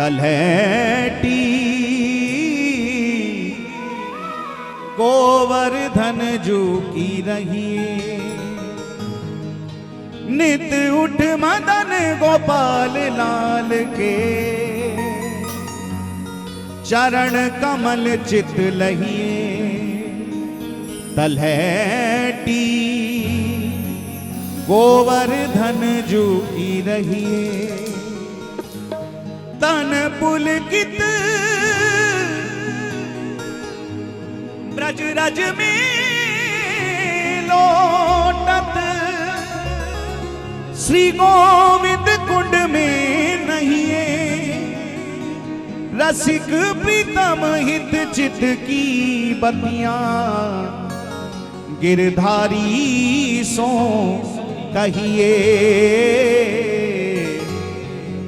तलहटी गोवर्धन जू की रहिए, नित उठ मदन गोपाल लाल के, चरण कमल चित लहिए। तलहटी गोवर्धन जू की रहिए, तन पुलकित ब्रज रज में लोटत, श्री गोविंद कुंड में नहिए। रसिक प्रीतम हित चित की बतियां, गिरधारी सो कहिए।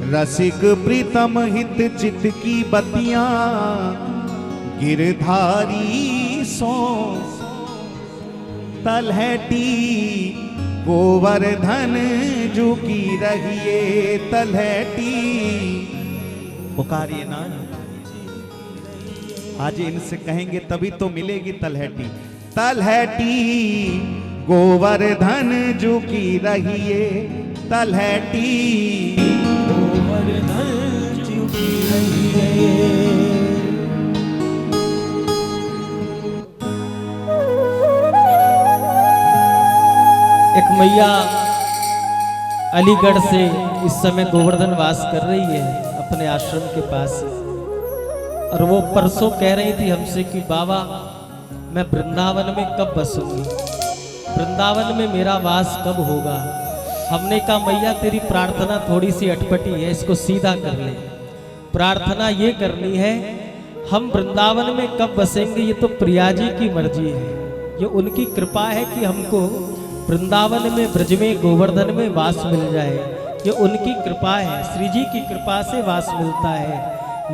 रसिक प्रीतम हित चित की बतियां, गिरधारी सो। तलहटी गोवर्धन जू की रहिए, तलहटी पुकारिए ना। आज इनसे कहेंगे तभी तो मिलेगी तलहटी। तलहटी गोवर्धन जू की रहिए, तलहटी गोवर्धन जू की रहिए। एक मैया अलीगढ़ से इस समय गोवर्धन वास कर रही है अपने आश्रम के पास, और वो परसों कह रही थी हमसे कि बाबा मैं वृंदावन में कब बसूंगी, वृंदावन में मेरा वास कब होगा। हमने कहा मैया तेरी प्रार्थना थोड़ी सी अटपटी है, इसको सीधा कर ले। प्रार्थना ये करनी है हम वृंदावन में कब बसेंगे ये तो प्रिया जी की मर्जी है, ये उनकी कृपा है कि हमको वृंदावन में ब्रज में गोवर्धन में वास मिल जाए, ये उनकी कृपा है, श्री जी की कृपा से वास मिलता है।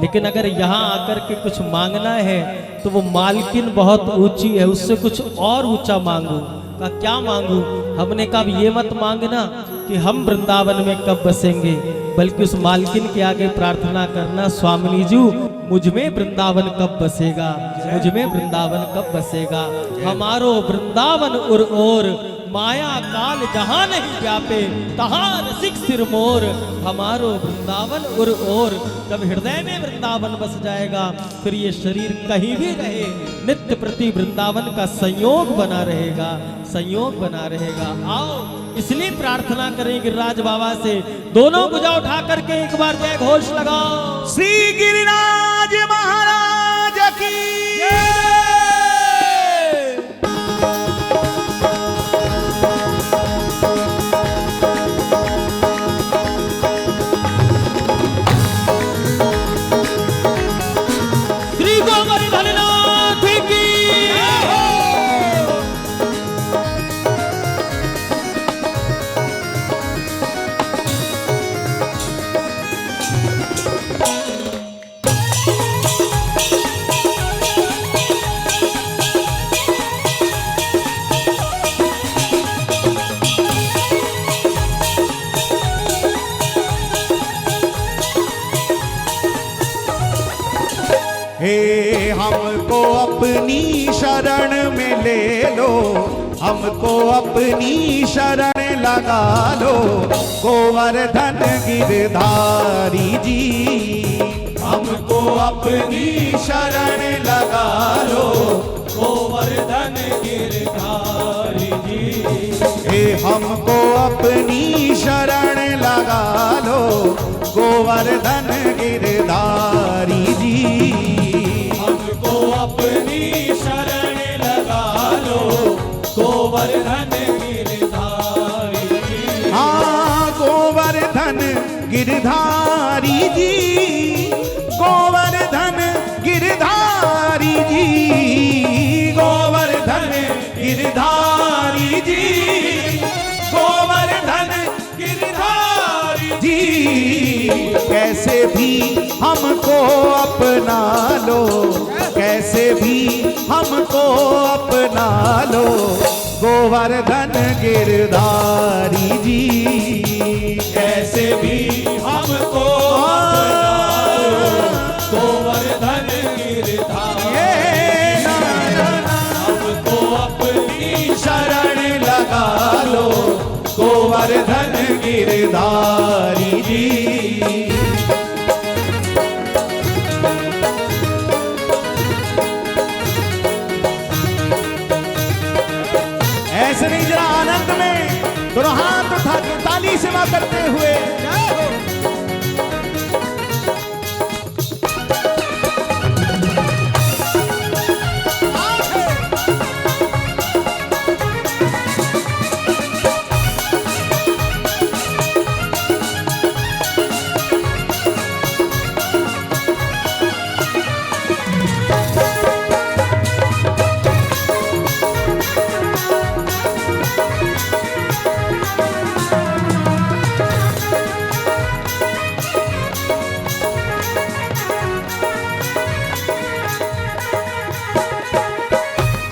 लेकिन अगर यहाँ आकर के कुछ मांगना है तो वो मालकिन बहुत ऊंची है, उससे कुछ और ऊंचा मांगू। का क्या मांगू? हमने कहा ये मत मांगना कि हम वृंदावन में कब बसेंगे, बल्कि उस मालकिन के आगे प्रार्थना करना, स्वामिनी जी मुझ में वृंदावन कब बसेगा, मुझ में वृंदावन कब बसेगा। हमारो वृंदावन उर ओर, माया काल जहां नहीं व्यापे, तहां रसिक सिरमोर। हमारो वृंदावन उर ओर, जब हृदय में वृंदावन बस जाएगा फिर ये शरीर कहीं भी रहे नित्य प्रति वृंदावन का संयोग बना रहेगा, संयोग बना रहेगा। आओ इसलिए प्रार्थना करें गिरिराज बाबा से, दोनों भुजा उठा करके एक बार जय घोष लगाओ। श्री गिरिराज महाराज की हे हमको अपनी शरण में ले लो, हमको अपनी शरण लगा लो, गोवर्धन गिरधारी जी। हमको अपनी शरण लगा लो, गोवर्धन गिरधारी जी। हे हमको अपनी शरण लगा लो, गोवर्धन गिरधारी जी। अपनी शरण लगा लो, गोवर्धन गिरधारी जी। हाँ गोवर्धन गिरधारी जी, गोवर्धन गिरधारी जी, गोवर्धन गिरधारी जी, गोवर्धन गिरधारी जी। कैसे भी हमको अपना लो, कैसे भी हमको अपना लो, गोवर्धन गिरधारी जी। कैसे भी हमको अपना लो, गिरधारी जी। ऐसे नहीं, जरा आनंद में दोनों हाथ उठा के ताली सेवा करते हुए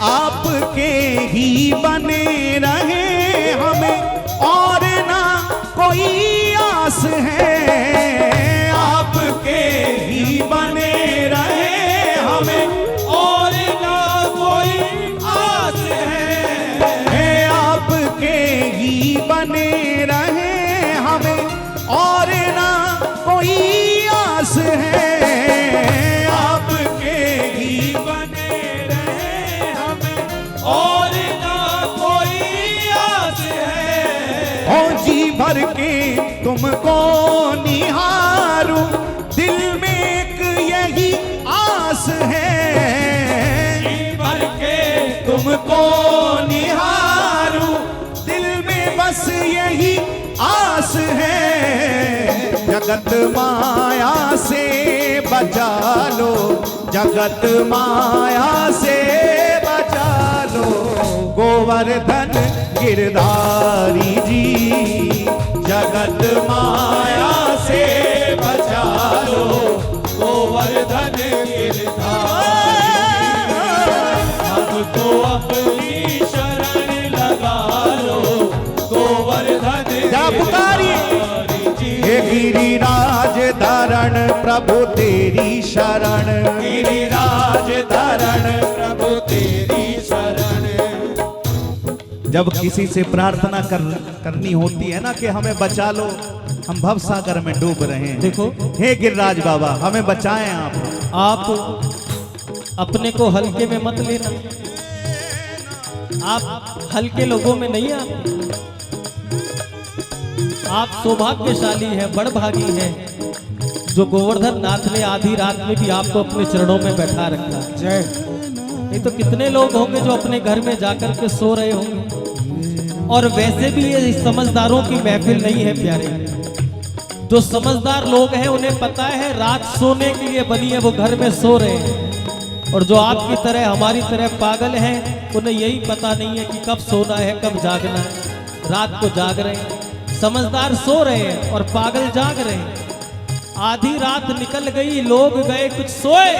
आपके ही बने रहे हमें और ना कोई आस है। आपके ही बने रहे हमें और ना कोई आस है। आपके ही बने रहे हमें और ना कोई आस है। आपके ही बने रहे हमें और ना कोई आस है। ओ जी भर के तुमको निहारूं, दिल में एक यही आस है। जी भर के तुमको निहारूं, दिल में बस यही आस है। जगत माया से बचा लो, जगत माया से बचा लो, गोवर्धन गिरधारी जी। जगत माया से बचा लो, गोवर्धन गिरधारी। हमको अपनी शरण लगा लो, गोवर्धन जा पुकारिए। गिरधारी। हे गिरिराज धरण प्रभु तेरी शरण, गिरिराज धरण प्रभु तेरी शरण। जब किसी से प्रार्थना करनी होती है ना कि हमें बचा लो, हम भव सागर में डूब रहे हैं। देखो, हे गिरिराज बाबा हमें बचाएं आप। आप अपने को हल्के में मत लेना, आप हल्के लोगों में नहीं आते। आप सौभाग्यशाली हैं, बड़भागी हैं, जो गोवर्धन नाथ ने आधी रात में भी आपको अपने चरणों में बैठा रखा। जय। नहीं तो कितने लोग होंगे जो अपने घर में जाकर के सो रहे होंगे। और वैसे भी ये समझदारों की महफिल नहीं है प्यारे। जो समझदार लोग हैं उन्हें पता है रात सोने के लिए बनी है, वो घर में सो रहे हैं। और जो आपकी तरह हमारी तरह पागल हैं, उन्हें यही पता नहीं है कि कब सोना है कब जागना है। रात को जाग रहे हैं, समझदार सो रहे हैं और पागल जाग रहे हैं। आधी रात निकल गई, लोग गए कुछ सोए,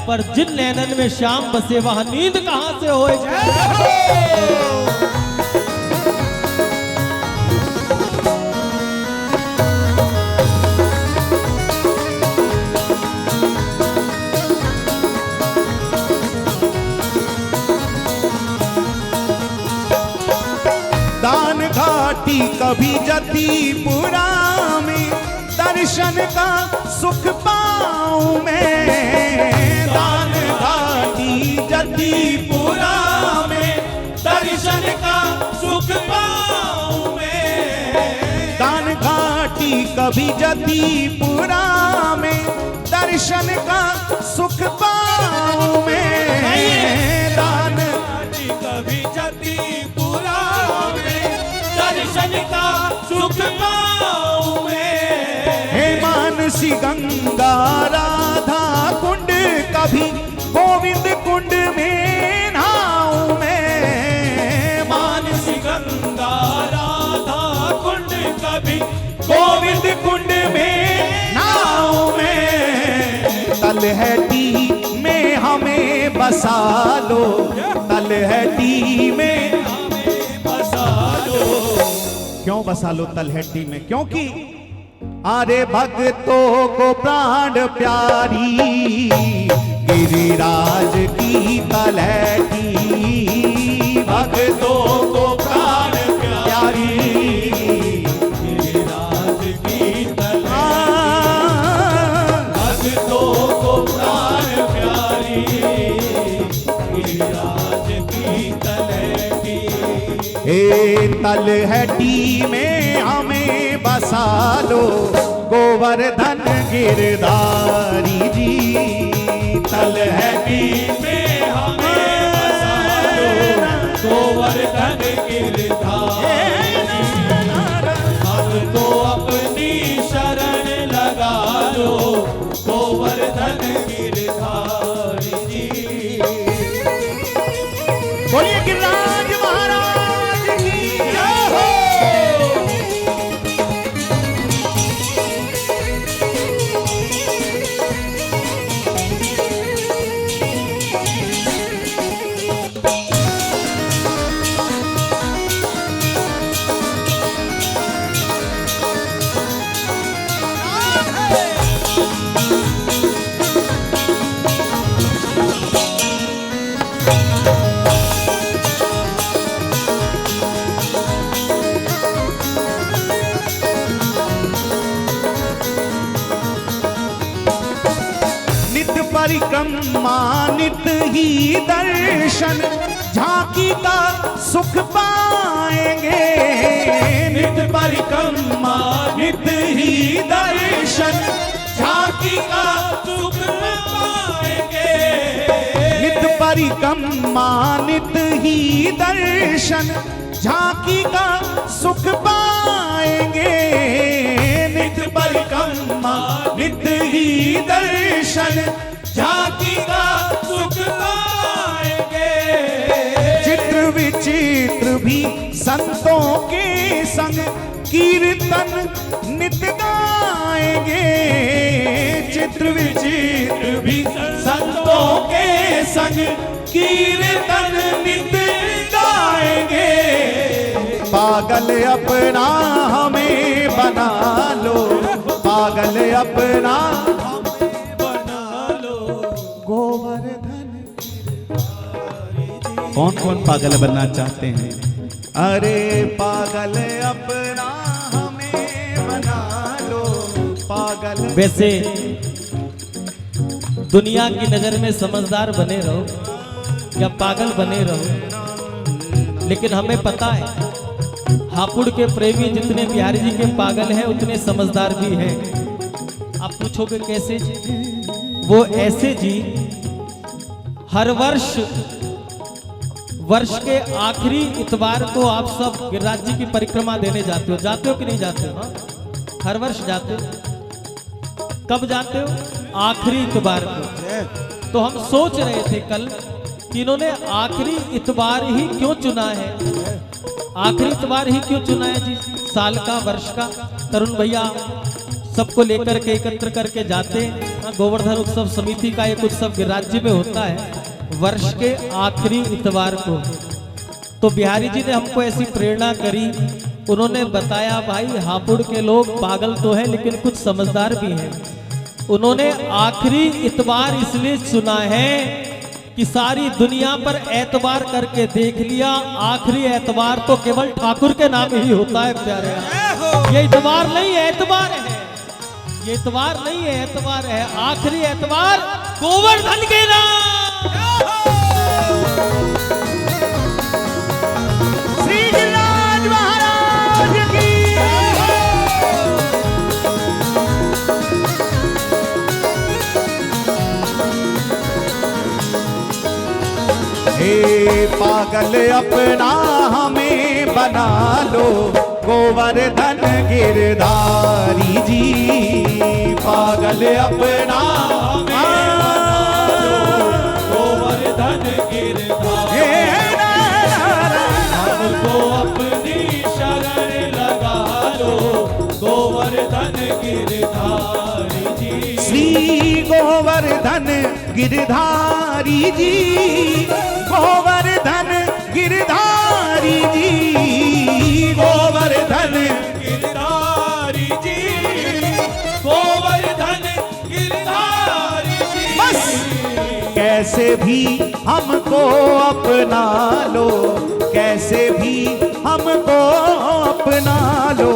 पर जिन नैनन में शाम बसे वहां नींद कहां से होए। दान घाटी कभी जतीपुरा में, दर्शन का सुख पाऊं मैं। दान घाटी जतीपुरा में, दर्शन का सुख पाऊं मैं। दान घाटी कभी जतीपुरा में, दर्शन का सुख पाऊं मैं। दान घाटी कभी जतीपुरा में, दर्शन का सुख पाऊं मैं। हे मानसी गंगा राधा कुंड, कभी गोविंद कुंड में नहाऊं मैं। मानसी गंगा राधा कुंड, कभी गोविंद कुंड में नहाऊं मैं। तलहटी में हमें बसा लो, तलहटी में हमें बसा लो। क्यों बसा लो तलहटी में? क्योंकि अरे भक्तों को प्राण प्यारी गिरिराज की तलहटी। भक्तों को प्राण प्यारी गिरिराज तल है टी में हमें बसा लो गोवर्धन गिरधारी जी। तल है टी में हमें बसा लो गोवर्धन गिरधारी। हमको अपनी शरण लगा लो गोवर्धन गिरधारी जी। बोलिए गिरिराज महाराज की जय हो। परिक्रमा नित ही दर्शन झांकी का सुख पाएंगे। नित परिक्रमा नित ही दर्शन झांकी का सुख पाएंगे। नित परिक्रमा नित ही दर्शन झांकी का सुख पाएंगे। नित परिक्रमा नित ही दर्शन झांकी का सुख पाएंगे। चित्र विचित्र भी संतों के संग कीर्तन नित गाएंगे। चित्र विचित्र भी संतों के संग कीर्तन नित गाएंगे। पागल अपना हमें बना लो पागल अपना गोवर्धन। कौन कौन पागल बनना चाहते हैं? अरे पागल अपना हमें बना लो पागल। वैसे दुनिया की नजर में समझदार बने रहो या पागल बने रहो, लेकिन हमें पता है हापुड़ के प्रेमी जितने बिहारी जी के पागल हैं उतने समझदार भी हैं। आप पूछोगे कैसे जी? वो ऐसे जी, हर वर्ष के आखिरी इतवार को आप सब गिरिराज जी की परिक्रमा देने जाते हो कि नहीं जाते हो? हर वर्ष जाते हो। कब जाते हो? आखिरी इतवार को। तो हम सोच रहे थे कल कि इन्होंने आखिरी इतवार ही क्यों चुना है। आखिरी इतवार ही क्यों चुना है जी? साल का, वर्ष का। तरुण भैया सबको लेकर के एकत्र करके जाते हैं। गोवर्धन उत्सव समिति का एक उत्सव गिरिराज में होता है वर्ष के आखिरी इतवार को। तो बिहारी जी ने हमको ऐसी प्रेरणा करी, उन्होंने बताया भाई हापुड़ के लोग पागल तो हैं लेकिन कुछ समझदार भी हैं। उन्होंने आखिरी इतवार इसलिए चुना है कि सारी दुनिया पर एतबार करके देख लिया, आखिरी एतबार तो केवल ठाकुर के नाम ही होता है प्यारे। ये इतवार नहीं है, एतबार है। ये इतवार नहीं है, एतबार है। आखिरी एतबार गोवर्धन के नाम। श्री गिरिराज महाराज की। हे पागल अपना हमें बना लो गोवर्धन गिरधारी जी। पागल अपना हमें बना लो गोवर्धन गिरधारी। हमको अपनी शरण लगा लो गोवर्धन गिरधारी जी। श्री गोवर्धन गिरधारी जी। गोवर्धन गिरधारी जी। गोवर्धन गिरधारी जी। गोवर्धन गिरधारी जी। बस कैसे भी हमको अपना लो, कैसे भी हमको अपना लो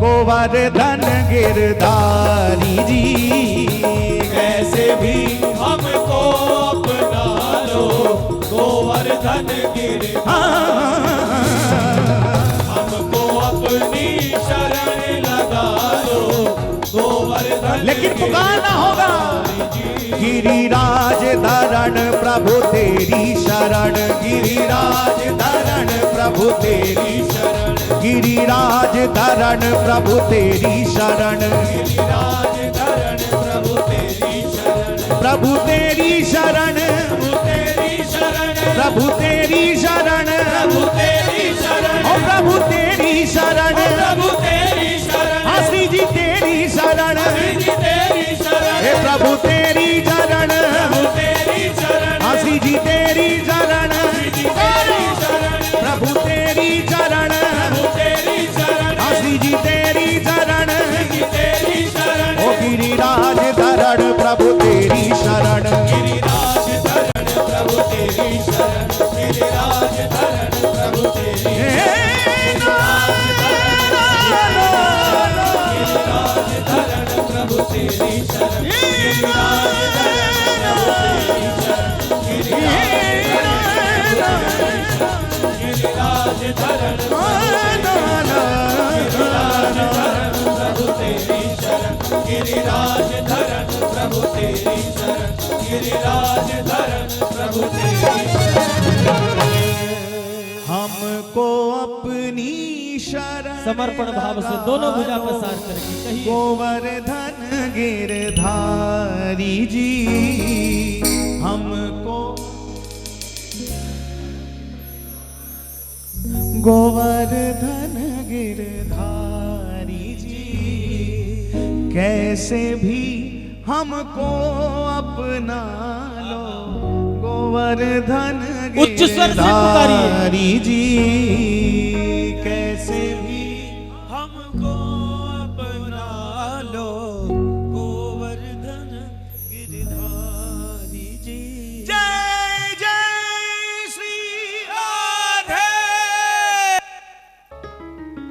गोवर्धन गिरधारी जी। कैसे भी हमको अपना लो गोवर्धन गिरधारी। लेकिन पुकारना होगा। गिरिराज धरण प्रभु तेरी शरण, गिरिराज धरण प्रभु तेरी शरण, गिरिराज धरण प्रभु तेरी शरण, गिरिराज धरण प्रभु तेरी शरण, प्रभु तेरी शरण, प्रभु तेरी शरण, प्रभु तेरी शरण, प्रभु तेरी शरण, ओ प्रभु तेरी शरण, प्रभु तेरी शरण, हाँ श्री जी तेरी शरण, जी तेरी शरण, हे प्रभु तेरी शरण, प्रभु तेरी शरण, हाँ श्री जी तेरी शरण, जी तेरी शरण, प्रभु तेरी शरण, प्रभु तेरी शरण, हाँ श्री जी तेरी शरण, जी तेरी शरण, ओ गिरिराज धरण प्रभु तेरी शरण, गिरिराज धरण प्रभु तेरी शरण, गिरिराज धरण प्रभु तेरी हे गिरिराज धरण प्रभु तेरी शरण, गिरिराज धरण प्रभु तेरी शरण, गिरिराज धरण प्रभु तेरी शरण, गिरिराज धरण प्रभु तेरी शरण, गिरिराज धरण प्रभु तेरी शरण। हमको अपनी शरण समर्पण भाव से दोनों भुजा प्रसार करके कहिए। गोवर्धन गिरधारी जी हमको, गोवर्धन गिरधारी जी कैसे भी हमको अपना लो, गोवर्धन उच्च स्वर से पुकारिए। गिरधारी जी कैसे भी हमको